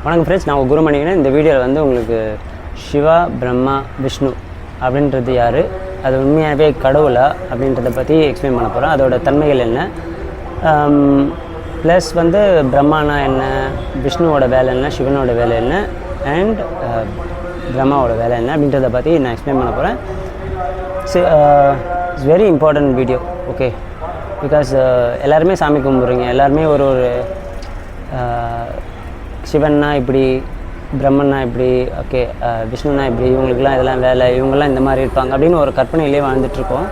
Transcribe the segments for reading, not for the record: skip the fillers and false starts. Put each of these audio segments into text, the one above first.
வணக்கம் ஃப்ரெண்ட்ஸ், நான் குருமணிகன். இந்த வீடியோவில் வந்து உங்களுக்கு சிவா, பிரம்மா, விஷ்ணு அப்படின்றது யார், அது உண்மையாகவே கடவுளா அப்படின்றத பற்றி எக்ஸ்பிளைன் பண்ண போகிறோம். அதோட தன்மைகள் என்ன, ப்ளஸ் வந்து பிரம்மானா என்ன, விஷ்ணுவோட வேலை என்ன, சிவனோட வேலை என்ன, அண்ட் பிரம்மாவோட வேலை என்ன அப்படின்றத பற்றி நான் எக்ஸ்பிளைன் பண்ண போகிறேன். It's very important video. Okay, because எல்லாருமே சாமி கும்பிட்றீங்க, எல்லாருமே ஒரு சிவன்னா இப்படி, பிரம்மன்னா இப்படி, ஓகே விஷ்ணுனா இப்படி, இவங்களுக்குலாம் இதெல்லாம் வேலை, இவங்கெல்லாம் இந்த மாதிரி இருப்பாங்க அப்படின்னு ஒரு கற்பனையிலே வாழ்ந்துட்டுருக்கோம்.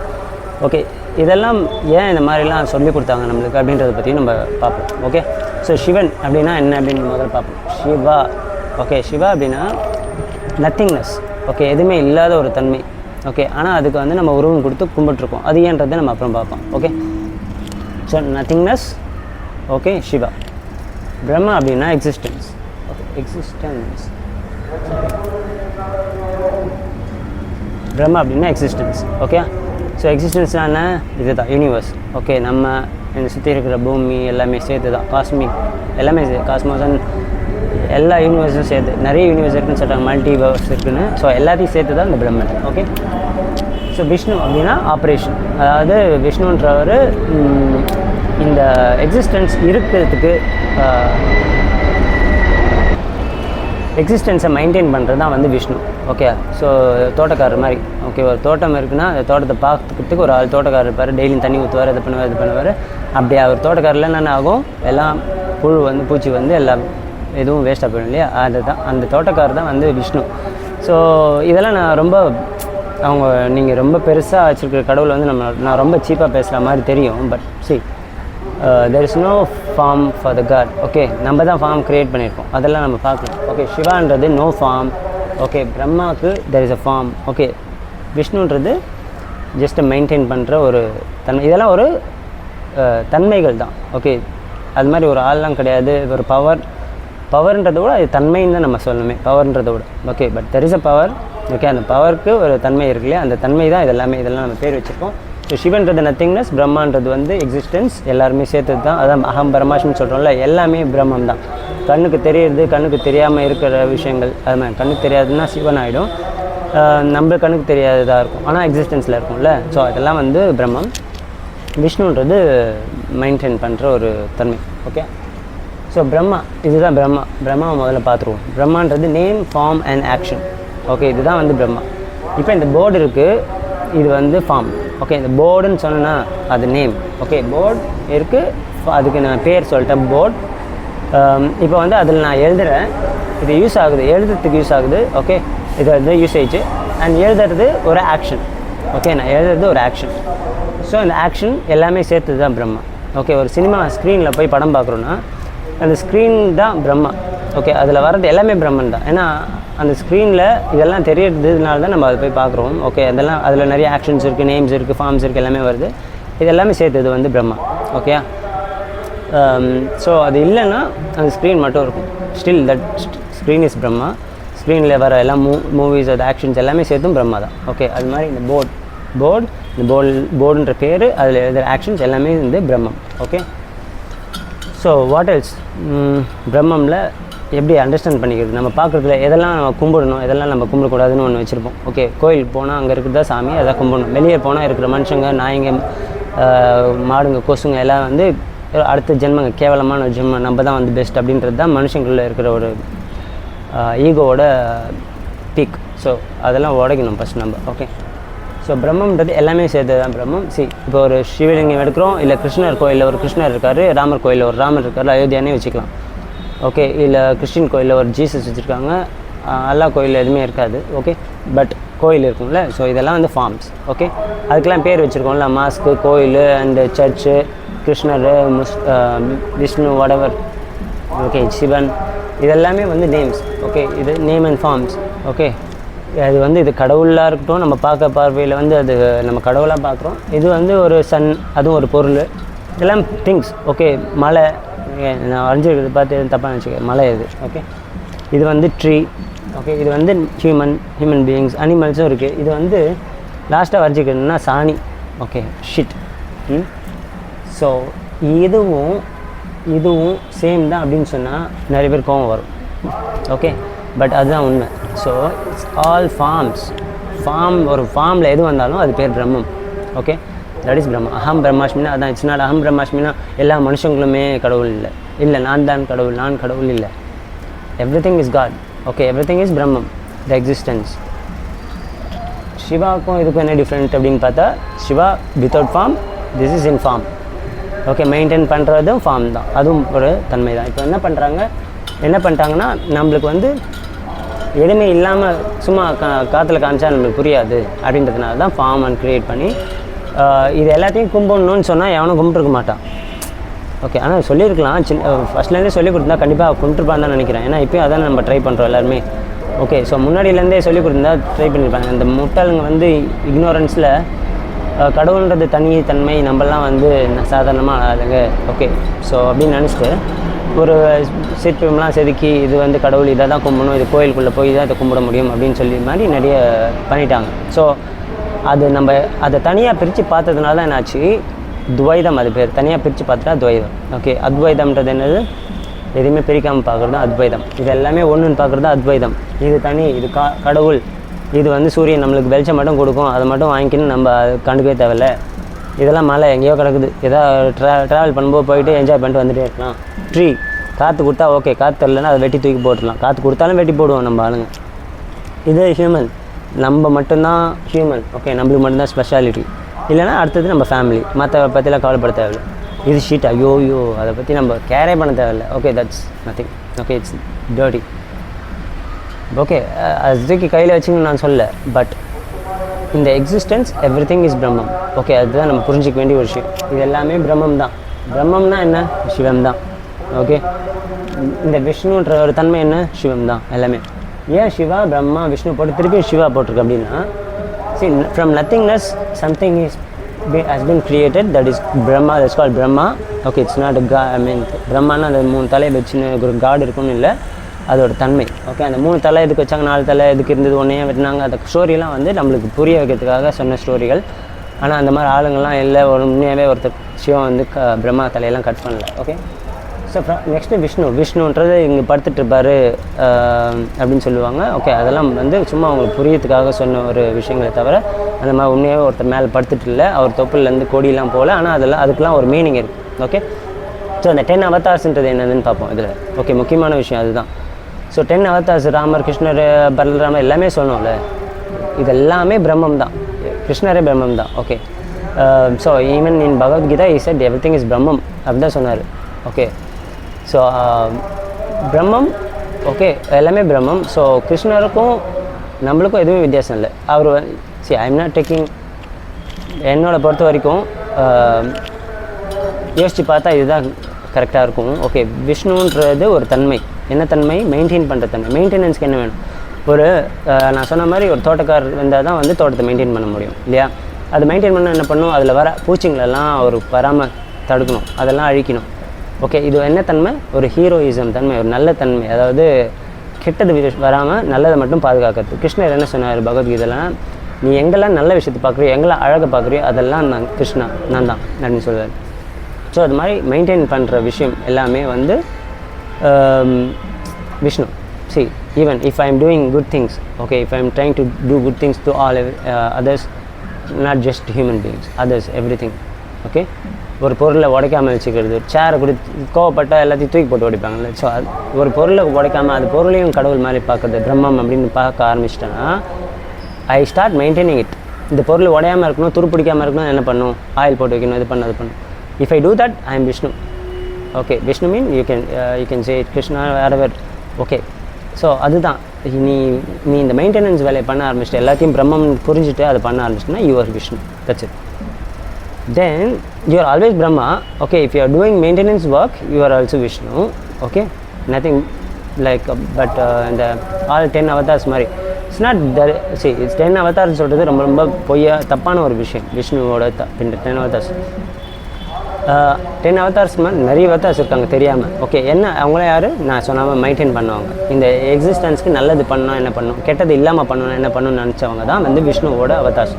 ஓகே, இதெல்லாம் ஏன் இந்த மாதிரிலாம் சொல்லி கொடுத்தாங்க நம்மளுக்கு அப்படின்றத பற்றி நம்ம பார்ப்போம். ஓகே, ஸோ சிவன் அப்படின்னா என்ன அப்படின்னு முதல்ல பார்ப்போம். சிவா, ஓகே, சிவா அப்படின்னா நத்திங்னஸ். ஓகே, எதுவுமே இல்லாத ஒரு தன்மை. ஓகே, ஆனால் அதுக்கு வந்து நம்ம உருவம் கொடுத்து கும்பிட்டுருக்கோம். அது ஏன்றதை நம்ம அப்புறம் பார்ப்போம். Okay, so nothingness. Okay, Shiva. Brahma அப்படின்னா எக்ஸிஸ்டன்ஸ். Okay, existence. பிரம்மா அப்படின்னா எக்ஸிஸ்டன்ஸ். ஓகே, ஸோ எக்ஸிஸ்டன்ஸ்னால் என்ன, இது தான் யூனிவர்ஸ். ஓகே, நம்ம இந்த சுற்றி இருக்கிற பூமி எல்லாமே சேர்த்து தான் காஸ்மிக், எல்லாமே காஸ்மோஸ் அண்ட் எல்லா யூனிவர்ஸும் சேர்த்து, நிறைய யூனிவர்ஸ் இருக்குன்னு சொல்கிறாங்க, மல்டிவர்ஸ் இருக்குன்னு. ஸோ எல்லாத்தையும் சேர்த்து தான் இந்த பிரம்மன். ஓகே, ஸோ விஷ்ணு அப்படின்னா ஆப்ரேஷன். அதாவது விஷ்ணுன்றவர் இந்த எக்ஸிஸ்டன்ஸ் இருக்கிறதுக்கு, எக்ஸிஸ்டன்ஸை மெயின்டைன் பண்ணுறது தான் வந்து விஷ்ணு. ஓகே, ஸோ தோட்டக்காரர் மாதிரி. ஓகே, ஒரு தோட்டம் இருக்குன்னா அந்த தோட்டத்தை பார்த்துக்கிறதுக்கு ஒரு ஆள் தோட்டக்காரர் இருப்பார். டெய்லியும் தண்ணி ஊற்றுவார், இது பண்ணுவார். அப்படி அவர் தோட்டக்காரில் என்னென்ன ஆகும், எல்லாம் புழு வந்து பூச்சி வந்து எல்லாம் எதுவும் வேஸ்ட்டாக போயிடும் இல்லையா, அதுதான் அந்த தோட்டக்காரர் தான் வந்து விஷ்ணு. ஸோ இதெல்லாம் நான் ரொம்ப அவங்க நீங்கள் ரொம்ப பெருசாக வச்சுருக்கிற கடவுளை வந்து நான் ரொம்ப சீப்பாக பேசுகிற மாதிரி தெரியும். But see, there is no form for the god. Okay, நம்ம தான் ஃபார்ம் க்ரியேட் பண்ணியிருக்கோம், அதெல்லாம் நம்ம பார்க்கணும். ஓகே, சிவான்றது நோ ஃபார்ம். ஓகே, பிரம்மாவுக்கு there is a form. Okay, விஷ்ணுன்றது ஜஸ்ட்டு மெயின்டைன் பண்ணுற ஒரு தன்மை. இதெல்லாம் ஒரு தன்மைகள் தான். ஓகே, அது மாதிரி ஒரு ஆள்லாம் கிடையாது. ஒரு பவர்ன்றதை விட அது தன்மைன்னு தான் நம்ம சொல்லணுமே, பவர்ன்றதை விட. Okay, but there is a power. Okay, அந்த பவருக்கு ஒரு தன்மை இருக்கு இல்லையா, அந்த தன்மை தான் இதெல்லாம் நம்ம பேர் வச்சுருக்கோம். ஸோ சிவன்றது நத்திங்னஸ், பிரம்மான்றது வந்து எக்ஸிஸ்டன்ஸ், எல்லாருமே சேர்த்தது தான். அதான் அகம் பிரம்மாஷ்னு சொல்கிறோம்ல, எல்லாமே பிரம்மம் தான். கண்ணுக்கு தெரியுறது, கண்ணுக்கு தெரியாமல் இருக்கிற விஷயங்கள், அது மாதிரி கண்ணுக்கு தெரியாதுன்னா சிவன் ஆகிடும். நம்ம கண்ணுக்கு தெரியாததாக இருக்கும், ஆனால் எக்ஸிஸ்டன்ஸில் இருக்கும்ல. ஸோ அதெல்லாம் வந்து பிரம்மம். விஷ்ணுன்றது மெயின்டைன் பண்ணுற ஒரு தன்மை. ஓகே, ஸோ பிரம்மா, இதுதான் பிரம்மாவை முதல்ல பார்த்துருவோம். பிரம்மான்றது name, form and action. Okay, இதுதான் வந்து பிரம்மா. இப்போ இந்த போர்டு இருக்குது, இது வந்து ஃபார்ம். ஓகே, இந்த போர்டுன்னு சொன்னால் அது நேம். ஓகே, போர்டு இருக்குது, அதுக்கு நான் பேர் சொல்லிட்டேன், போர்டு. இப்போ வந்து அதில் நான் எழுதுகிறேன், இது யூஸ் ஆகுது, எழுதுறதுக்கு யூஸ் ஆகுது. ஓகே, இது வந்து யூசேஜ் அண்ட் எழுதுறது ஒரு ஆக்ஷன். ஓகே, நான் எழுதுறது ஒரு ஆக்ஷன். ஸோ இந்த ஆக்ஷன் எல்லாமே சேர்த்து தான் பிரம்மா. ஓகே, ஒரு சினிமா ஸ்க்ரீனில் போய் படம் பார்க்குறோன்னா அந்த ஸ்க்ரீன் தான் பிரம்மா. ஓகே, அதில் வர்றது எல்லாமே பிரம்மன் தான். ஏன்னா அந்த ஸ்க்ரீனில் இதெல்லாம் தெரியறதுனால தான் நம்ம அதை போய் பார்க்குறோம். ஓகே, அதெல்லாம் அதில் நிறைய ஆக்ஷன்ஸ் இருக்குது, நேம்ஸ் இருக்குது, ஃபார்ம்ஸ் இருக்குது, எல்லாமே வருது. இது எல்லாமே சேர்த்தது வந்து பிரம்மா. ஓகே, ஸோ அது இல்லைன்னா அந்த ஸ்க்ரீன் மட்டும் இருக்கும். Still that screen is Brahma. ஸ்க்ரீனில் வர எல்லா மூவிஸ், அது ஆக்ஷன்ஸ் எல்லாமே சேர்த்தும் பிரம்மா தான். ஓகே, அது மாதிரி இந்த போர்டுன்ற பேர், அதில் எழுதுகிற ஆக்ஷன்ஸ் எல்லாமே வந்து பிரம்மம். ஓகே, ஸோ வாட் எல்ஸ், பிரம்மமில் எப்படி அண்டர்ஸ்டாண்ட் பண்ணிக்கிறது, நம்ம பார்க்குறதுல எதெல்லாம் நம்ம கும்பிடணும், எதெல்லாம் நம்ம கும்பிடக்கூடாதுன்னு ஒன்று வச்சுருப்போம். ஓகே, கோயில் போனால் அங்கே இருக்கிறதா சாமி, அதை கும்பிடணும். வெளியே போனால் இருக்கிற மனுஷங்க, நாய்ங்க, மாடுங்க, கொசுங்க எல்லாம் வந்து அடுத்த ஜென்மங்க, கேவலமான ஒரு ஜென்மம், நம்ம தான் வந்து பெஸ்ட் அப்படின்றது தான் மனுஷங்களில் இருக்கிற ஒரு ஈகோவோட பீக். ஸோ அதெல்லாம் உடைக்கணும் ஃபஸ்ட் நம்ம. ஓகே, ஸோ பிரம்மன்றது எல்லாமே சேர்த்து தான் பிரம்மம். இப்போ ஒரு சிவலிங்கம் எடுக்கிறோம், இல்லை கிருஷ்ணர் கோயிலில் ஒரு கிருஷ்ணர் இருக்கார், ராமர் கோயிலில் ஒரு ராமர் இருக்கார், அயோத்தியானே வச்சுக்கலாம். ஓகே, இல்லை கிறிஸ்டின் கோயிலில் ஒரு ஜீசஸ் வச்சுருக்காங்க, அல்லா கோயிலில் எதுவுமே இருக்காது. ஓகே, பட் கோயில் இருக்கும்ல. ஸோ இதெல்லாம் வந்து ஃபார்ம்ஸ். ஓகே, அதுக்கெல்லாம் பேர் வச்சுருக்கோம்ல, மாஸ்க்கு, கோயில் அண்டு சர்ச்சு, கிருஷ்ணர், விஷ்ணு, வடவர், ஓகே, சிவன், இதெல்லாமே வந்து நேம்ஸ். ஓகே, இது நேம் அண்ட் ஃபார்ம்ஸ். ஓகே, அது வந்து இது கடவுளாக இருக்கட்டும், நம்ம பார்க்க பார்வையில் வந்து அது நம்ம கடவுளாக பார்க்குறோம். இது வந்து ஒரு சன், அதுவும் ஒரு பொருள், இதெல்லாம் திங்ஸ். ஓகே, மலை, நான் வரைஞ்சிருக்கிறது பார்த்து தப்பாக நினச்சிக்க, மலை இது. ஓகே, இது வந்து ட்ரீ. ஓகே, இது வந்து ஹியூமன் பீயிங்ஸ், அனிமல்ஸும் இருக்குது. இது வந்து லாஸ்ட்டாக வரைஞ்சிக்கணும்னா சாணி. Okay, shit. ஸோ இதுவும் சேம் தான் அப்படின்னு சொன்னால் நிறைய பேர் கோவம் வரும். ஓகே, பட் அதுதான் உண்மை. So it's all forms. ஒரு ஃபார்மில் எது வந்தாலும் அது பேர் Brahmam. Okay, that is Brahma. அகம் பிரம்மாஸ்மினா அதான். இட்ஸ் நாட் அகம் பிரம்மாஸ்மினா எல்லா மனுஷங்களுமே கடவுள் இல்லை நான் தான் கடவுள், நான் கடவுள் இல்லை. Everything is God. Okay, everything is Brahmam, the existence. சிவாவுக்கும் இதுக்கும் என்ன டிஃப்ரெண்ட் அப்படின்னு பார்த்தா, Shiva without form, this is in form. Okay, maintain பண்ணுறதும் ஃபார்ம் தான், அதுவும் ஒரு தன்மை தான். இப்போ என்ன பண்ணிட்டாங்கன்னா, நம்மளுக்கு வந்து எதுவுமே இல்லாமல் சும்மா காற்றுல காமிச்சா நம்மளுக்கு புரியாது அப்படின்றதுனால தான் ஃபார்ம் அண்ட் க்ரியேட் பண்ணி இது எல்லாத்தையும் கும்பிடணும்னு சொன்னால் எவனும் கும்பிட்டுருக்க மாட்டான். ஓகே, ஆனால் சொல்லியிருக்கலாம், ஃபஸ்ட்லேருந்தே சொல்லி கொடுத்தா கண்டிப்பாக கும்பிட்டுருப்பான்னு தான் நினைக்கிறேன். ஏன்னா இப்போயும் அதான் நம்ம ட்ரை பண்ணுறோம் எல்லாருமே. ஓகே, ஸோ முன்னாடியிலேருந்தே சொல்லி கொடுத்துருந்தா ட்ரை பண்ணியிருப்பாங்க. இந்த முட்டாளுங்க வந்து இக்னோரன்ஸில் கடவுள்ன்றது தனித்தன்மை, நம்மளாம் வந்து சாதாரணமாக ஆளுங்க. ஓகே, ஸோ அப்படின்னு நினச்சிட்டு ஒரு சிற்பம்லாம் செதுக்கி இது வந்து கடவுள் இதை தான் கும்பிடணும், இது கோயிலுக்குள்ளே போய் தான் இதை கும்பிட முடியும் அப்படின்னு சொல்லி மாதிரி நிறைய பண்ணிட்டாங்க. ஸோ அது நம்ம அதை தனியாக பிரித்து பார்த்ததுனால தான் என்னாச்சு, துவைதம் அது பேர். தனியாக பிரித்து பார்த்துட்டா துவைதம். ஓகே, அத்வைதம்ன்றது என்னது, எதுவுமே பிரிக்காமல் பார்க்குறது தான் அத்வைதம். இது எல்லாமே ஒன்றுன்னு பார்க்குறது தான் அத்வைதம். இது தனி, இது கடவுள், இது வந்து சூரியன் நம்மளுக்கு வெளிச்சம் மட்டும் கொடுக்கும், அதை மட்டும் வாங்கிக்கின்னு நம்ம கண்டுக்கவே தேவையில்லை. இதெல்லாம் மழை எங்கேயோ கிடக்குது, ஏதாவது ட்ராவல் பண்ணும்போது போயிட்டு என்ஜாய் பண்ணிட்டு வந்துகிட்டே இருக்கலாம். ட்ரீ, காற்று கொடுத்தா ஓகே, காற்று தரலன்னா அதை வெட்டி தூக்கி போட்டுடலாம். காற்று கொடுத்தாலும் வெட்டி போடுவோம் நம்ம ஆளுங்க. இது ஹியூமன், நம்ம மட்டும்தான் ஹியூமன். ஓகே, நம்மளுக்கு மட்டும்தான் ஸ்பெஷாலிட்டி. இல்லைனா அடுத்தது நம்ம ஃபேமிலி, மற்ற பற்றிலாம் கவலைப்பட தேவையில்லை. இது ஷீட், ஐயோ அதை பற்றி நம்ம கேரே பண்ண தேவையில்லை. Okay, that's nothing. Okay, it's dirty. Okay, அது தூக்கி கையில் வச்சுன்னு நான் சொல்ல, பட் இந்த existence everything is Brahmam. Okay, அதுதான் நம்ம புரிஞ்சிக்க வேண்டிய ஒரு விஷயம். இது எல்லாமே பிரம்மம் தான். பிரம்மம்னா என்ன, சிவம் தான். ஓகே, இந்த விஷ்ணுன்ற ஒரு தன்மை என்ன, சிவம் தான் எல்லாமே. ஏன் சிவா பிரம்மா விஷ்ணு போட்டு திருப்பி சிவா போட்டிருக்கு அப்படின்னா, see from nothingness something has been created, that is Brahma, that's called Brahma. Okay, it's not a god, I mean பிரம்மானா அந்த 3 தலை வச்சுன்னு ஒரு காட் இருக்குன்னு இல்லை, அதோட தன்மை. ஓகே, அந்த 3 தலை எதுக்கு வச்சாங்க, 4 தலை எதுக்கு இருந்தது, ஒன்றையே வெட்டினாங்க, அந்த ஸ்டோரிலாம் வந்து நம்மளுக்கு புரிய வைக்கிறதுக்காக சொன்ன ஸ்டோரிகள். ஆனால் அந்த மாதிரி ஆளுங்கள்லாம் இல்லை, உண்மையாகவே ஒருத்தர் சிவன் வந்து பிரம்மா தலையெல்லாம் கட் பண்ணல. ஓகே, ஸோ நெக்ஸ்ட்டு விஷ்ணுன்றது இங்கே படுத்துட்ருப்பார் அப்படின்னு சொல்லுவாங்க. ஓகே, அதெல்லாம் வந்து சும்மா அவங்களுக்கு புரியறதுக்காக சொன்ன ஒரு விஷயங்களை தவிர, அந்த மாதிரி உண்மையாகவே ஒருத்தர் மேலே படுத்துட்டு இல்லை, அவர் தொப்புலேருந்து கொடியெலாம் போகல. ஆனால் அதுக்கெலாம் ஒரு மீனிங் இருக்குது. ஓகே, ஸோ அந்த 10 அவதார்ஸ்ன்றது என்னதுன்னு பார்ப்போம் இதில். ஓகே, முக்கியமான விஷயம் அதுதான். ஸோ 10 அவதார்ஸ், ராமர், கிருஷ்ணர், பலராமர் எல்லாமே சொன்னோம்ல, இது எல்லாமே பிரம்மம் தான். கிருஷ்ணரே பிரம்மம் தான். Okay, so even in Bhagavad Gita he said everything is பிரம்மம் அப்படி தான் சொன்னார். ஓகே, ஸோ பிரம்மம், ஓகே, எல்லாமே பிரம்மம். ஸோ கிருஷ்ணருக்கும் நம்மளுக்கும் எதுவும் வித்தியாசம் இல்லை. அவர் see I am not taking, என்னோட பொறுத்த வரைக்கும் யோசித்து பார்த்தா இதுதான் கரெக்டாக இருக்கும். ஓகே, விஷ்ணுன்றது ஒரு தன்மை. என்ன தன்மை, மெயின்டைன் பண்ணுற தன்மை. மெயின்டெனன்ஸ்க்கு என்ன வேணும், ஒரு நான் சொன்ன மாதிரி ஒரு தோட்டக்காரர் இருந்தால் தான் வந்து தோட்டத்தை மெயின்டைன் பண்ண முடியும் இல்லையா. அது மெயின்டைன் பண்ண என்ன பண்ணணும், அதில் வர பூச்சிங்களெல்லாம் ஒரு வராமல் தடுக்கணும், அதெல்லாம் அழிக்கணும். ஓகே, இது என்ன தன்மை, ஒரு ஹீரோயிசம் தன்மை, ஒரு நல்ல தன்மை. அதாவது கெட்டது வராமல் நல்லதை மட்டும் பாதுகாக்கிறது. கிருஷ்ணர் என்ன சொன்னார் பகவத்கீதைலாம், நீ எங்கெல்லாம் நல்ல விஷயத்தை பார்க்குறியோ, எங்கெல்லாம் அழகை பார்க்குறியோ, அதெல்லாம் நான் கிருஷ்ணா நான் தான் அப்படின்னு சொல்லுவார். ஸோ அது மாதிரி மெயின்டைன் பண்ணுற விஷயம் எல்லாமே வந்து Vishnu. See, even if I am doing good things, okay, if I am trying to do good things to all others, not just human beings, others, everything. Okay, ஒரு பொருளை உடைக்காமல் வச்சுக்கிறது, ஒரு சேரை கூட கோவப்பட்டால் எல்லாத்தையும் தூக்கி போட்டு உடைப்பாங்கல்ல. ஸோ அது ஒரு பொருளை உடைக்காமல் அது பொருளையும் கடவுள் மாதிரி பார்க்குறது, பிரம்மம் அப்படின்னு பார்க்க ஆரம்பிச்சிட்டேன்னா, ஐ ஸ்டார்ட் மெயின்டைனிங் இட். இந்த பொருள் உடையாமல் இருக்கணும், துருப்பிடிக்காமல் இருக்கணும், என்ன பண்ணணும், ஆயில் போட்டு வைக்கணும், இது பண்ண அது பண்ணணும். If I do that, I am Vishnu. Okay, Vishnu mean you can say Krishna wherever. Okay, so அதுதான் நீ இந்த மெயின்டெனன்ஸ் வேலையை பண்ண ஆரம்பிச்சிட்டு, எல்லாத்தையும் பிரம்மம் புரிஞ்சுட்டு அதை பண்ண ஆரம்பிச்சிட்டுனா you are Vishnu. That's it. Then you are always Brahma. Okay, if you are doing maintenance work, you are also Vishnu. Okay, nothing like but in the all 10 avatars மாதிரி it's not that. See, it's 10 avatars சொல்கிறது ரொம்ப ரொம்ப பொய்யா தப்பான ஒரு விஷயம். விஷ்ணுவோட 10 avatars 10 avatars மாதிரி நிறைய அவதார்ஸ் இருக்காங்க தெரியாமல். ஓகே, என்ன அவங்களே யார், நான் சொன்னாமல் மெயின்டைன் பண்ணுவாங்க. இந்த எக்ஸிஸ்டன்ஸ்க்கு நல்லது பண்ணால் என்ன பண்ணணும், கெட்டது இல்லாமல் பண்ணணும் என்ன பண்ணணும்னு நினச்சவங்க தான் வந்து விஷ்ணுவோட அவதார்ஸ்.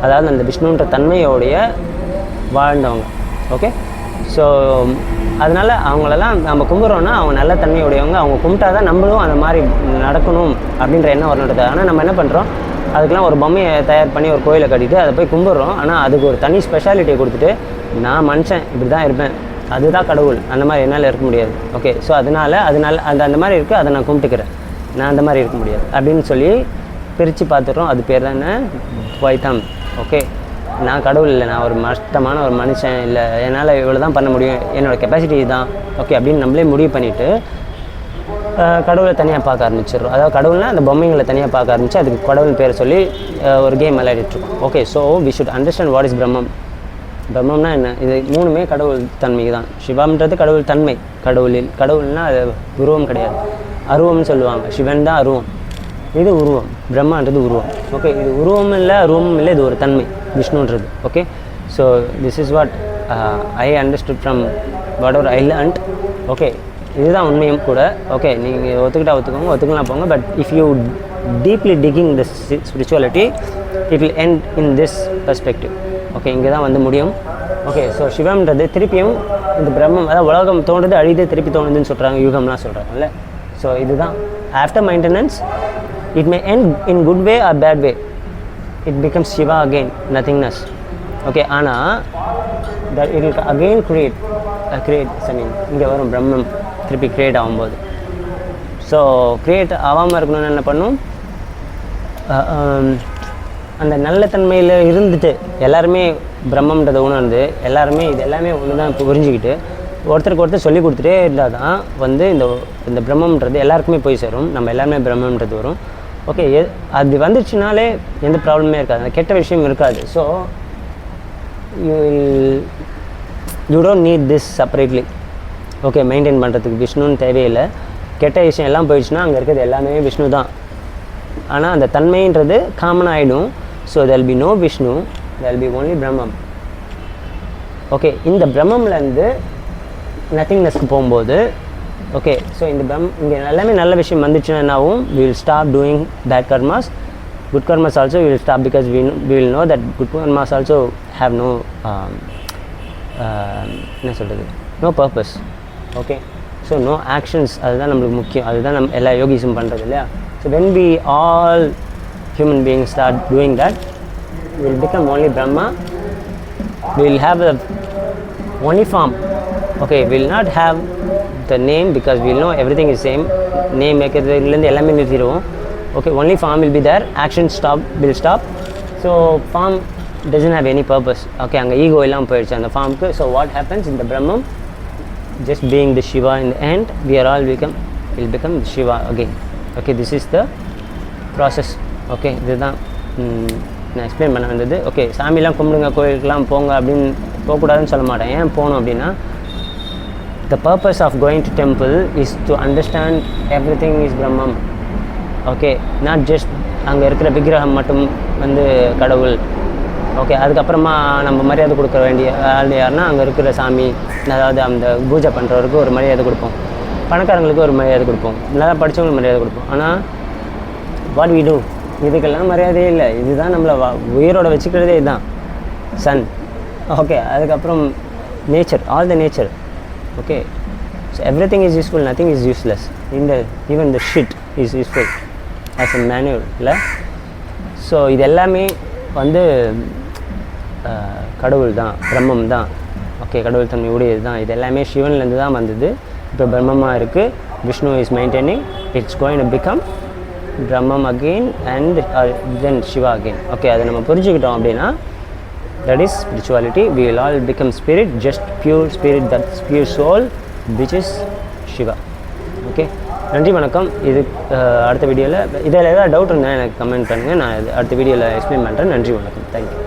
அதாவது அந்த விஷ்ணுன்ற தன்மையோடைய வாழ்ந்தவங்க. ஓகே, ஸோ அதனால் அவங்களெல்லாம் நம்ம கும்பிட்றோன்னா அவங்க நல்ல தன்மையுடையவங்க, அவங்க கும்பிட்டா தான் நம்மளும் அந்த மாதிரி நடக்கணும் அப்படின்ற எண்ணம் வரணுன்றது. ஆனால் நம்ம என்ன பண்ணுறோம், அதுக்கெலாம் ஒரு பொம்மையை தயார் பண்ணி ஒரு கோயிலை கட்டிட்டு அதை போய் கும்பிட்றோம். ஆனால் அதுக்கு ஒரு தனி ஸ்பெஷாலிட்டியை கொடுத்துட்டு நான் மனுஷன் இப்படி தான் இருப்பேன், அதுதான் கடவுள், அந்த மாதிரி என்னால் இருக்க முடியாது. ஓகே, ஸோ அதனால் அந்த மாதிரி இருக்குது, அதை நான் கும்பிட்டுக்கிறேன், நான் அந்த மாதிரி இருக்க முடியாது அப்படின்னு சொல்லி பிரித்து பார்த்துட்றோம். அது பேர் தானே துவைத்தம். ஓகே, நான் கடவுள் இல்லை, நான் ஒரு மட்டமான ஒரு மனுஷன் இல்லை, என்னால் இவ்வளோ தான் பண்ண முடியும், என்னோடய கெப்பாசிட்டி தான். ஓகே, அப்படின்னு நம்மளே முடிவு பண்ணிவிட்டு கடவுளை தனியாக பார்க்க ஆரம்பிச்சிடுறோம். அதாவது கடவுள்னால் அந்த பொம்மைங்களை தனியாக பார்க்க ஆரம்பித்து அதுக்கு கடவுள் பேரை சொல்லி ஒரு கேம் விளையாடிட்டுருக்கோம். Okay, so we should understand what is Brahmam. பிரம்மம்னா என்ன? இது மூணுமே கடவுள் தன்மைக்கு தான். சிவம்ன்றது கடவுள் தன்மை, கடவுள்னால் அது உருவம் கிடையாது, அருவம்னு சொல்லுவாங்க. சிவன் தான் அருவம், இது உருவம். பிரம்மான்றது உருவம். ஓகே, இது உருவம் இல்லை அருவமும் இல்லை, இது ஒரு தன்மை விஷ்ணுன்றது. Okay, so this is what I understood from whatever I learnt. Okay, இதுதான் உண்மையும் கூட. ஓகே, நீங்கள் ஒத்துக்கோங்க, ஒத்துக்கலாம் போங்க. But if you deeply digging this spirituality it will end in this perspective. Okay, இங்கே தான் வந்து முடியும். ஓகே, ஸோ சிவம்ன்றது திருப்பியும் இந்த பிரம்மம், அதாவது உலகம் தோன்றுது அழிது திருப்பி தோணுதுன்னு சொல்கிறாங்க, யுகம்லாம் சொல்கிறாங்கல்ல. ஸோ இதுதான் after maintenance it may end in good way or bad way, it becomes Shiva again, nothingness. Okay, ஆனால் that it will again create இங்கே வரும் பிரம்மம் திருப்பி க்ரியேட் ஆகும்போது. ஸோ க்ரியேட் ஆகாமல் இருக்கணும்னு என்ன பண்ணும், அந்த நல்ல தன்மையில் இருந்துட்டு எல்லாருமே பிரம்மன்றதை உணர்ந்து எல்லாருமே இது எல்லாமே ஒன்று தான் புரிஞ்சுக்கிட்டு ஒருத்தருக்கு ஒருத்தர் சொல்லி கொடுத்துட்டே இருந்தால் தான் வந்து இந்த பிரம்மன்றது எல்லாருக்குமே போய் சேரும், நம்ம எல்லாருமே பிரம்மன்றது வரும். ஓகே, அது வந்துச்சுனாலே எந்த ப்ராப்ளமே இருக்காது, அந்த கெட்ட விஷயம் இருக்காது. So you don't need this separately. Okay, maintain பண்ணுறதுக்கு விஷ்ணுன்னு தேவையில்லை. கெட்ட விஷயம் எல்லாம் போயிடுச்சுன்னா அங்கே இருக்கிறது எல்லாமே விஷ்ணு தான். ஆனால் அந்த தன்மைன்றது காமன் ஆகிடும். So there will be no Vishnu, there will be only பிரம்மம். ஓகே, இந்த பிரம்மம்லேருந்து நத்திங்னஸ்க்கு போகும்போது ஓகே, ஸோ இங்கே எல்லாமே நல்ல விஷயம் வந்துச்சுன்னா என்னாகும், we will stop doing bad karmas. Good karmas also we will stop because we will know that good karmas also have no என்ன சொல்கிறது, no purpose. Okay, so no actions, அதுதான் நம்மளுக்கு முக்கியம், அதுதான் நம்ம எல்லா யோகிஸும் பண்ணுறது இல்லையா. So when we all human beings start doing that, we will become only Brahma. We will have the only form. Okay, we will not have the name because we will know everything is same. Name வைக்கிறதுலேருந்து எல்லாமே நிறுத்திடுவோம். Okay, only form will be there. Action will stop. So form doesn't have any purpose. Okay, அங்கே ego எல்லாம் போயிடுச்சு அந்த ஃபார்முக்கு. So what happens in the Brahman, just being the Shiva in the end, we are all will become the Shiva again. Okay, this is the process. Okay, இதுதான் நான் explain பண்ண வந்தது. Okay, சாமிலாம் கும்பிடுங்க, கோயிலுக்கெலாம் போங்க அப்படின்னு போகக்கூடாதுன்னு சொல்ல மாட்டேன். ஏன் போகணும் அப்படின்னா, the purpose of going to temple is to understand everything is Brahmam. Okay, not just அங்கே இருக்கிற விக்கிரகம் மட்டும் வந்து கடவுள். ஓகே, அதுக்கப்புறமா நம்ம மரியாதை கொடுக்க வேண்டிய ஆள் யாருன்னா அங்கே இருக்கிற சாமி, அதாவது அந்த பூஜை பண்ணுறவருக்கு ஒரு மரியாதை கொடுப்போம், பணக்காரங்களுக்கு ஒரு மரியாதை கொடுப்போம், நல்லா படித்தவங்களுக்கு மரியாதை கொடுப்போம். ஆனால் வாட் வி டூ, இதுக்கெல்லாம் மரியாதையே இல்லை. இதுதான் நம்மளை உயிரோட வச்சுக்கிறதே இதுதான், சன். ஓகே, அதுக்கப்புறம் nature, all the nature. Okay, so every thing is useful, nothing is useless. Even the shit is useful as a manual இல்லை. ஸோ இது எல்லாமே வந்து கடவுள் தான், பிரம்மம் தான். ஓகே, கடவுள் தன்மை உடையது தான். இது எல்லாமே சிவன்லேருந்து தான் வந்தது. இப்போ பிரம்மமாக இருக்குது, Vishnu is maintaining, it's going to become Brahman again and then Shiva again. Okay, அதை நம்ம புரிஞ்சுக்கிட்டோம் அப்படின்னா that is spirituality. We will all become spirit, just pure spirit, that's pure soul which is Shiva. Okay, நன்றி வணக்கம். இது அடுத்த வீடியோவில் இதில் ஏதாவது டவுட் இருந்தால் எனக்கு கமெண்ட் பண்ணுங்கள், நான் அடுத்த வீடியோவில் எக்ஸ்பிளைன் பண்ணுறேன். நன்றி வணக்கம், தேங்க்யூ.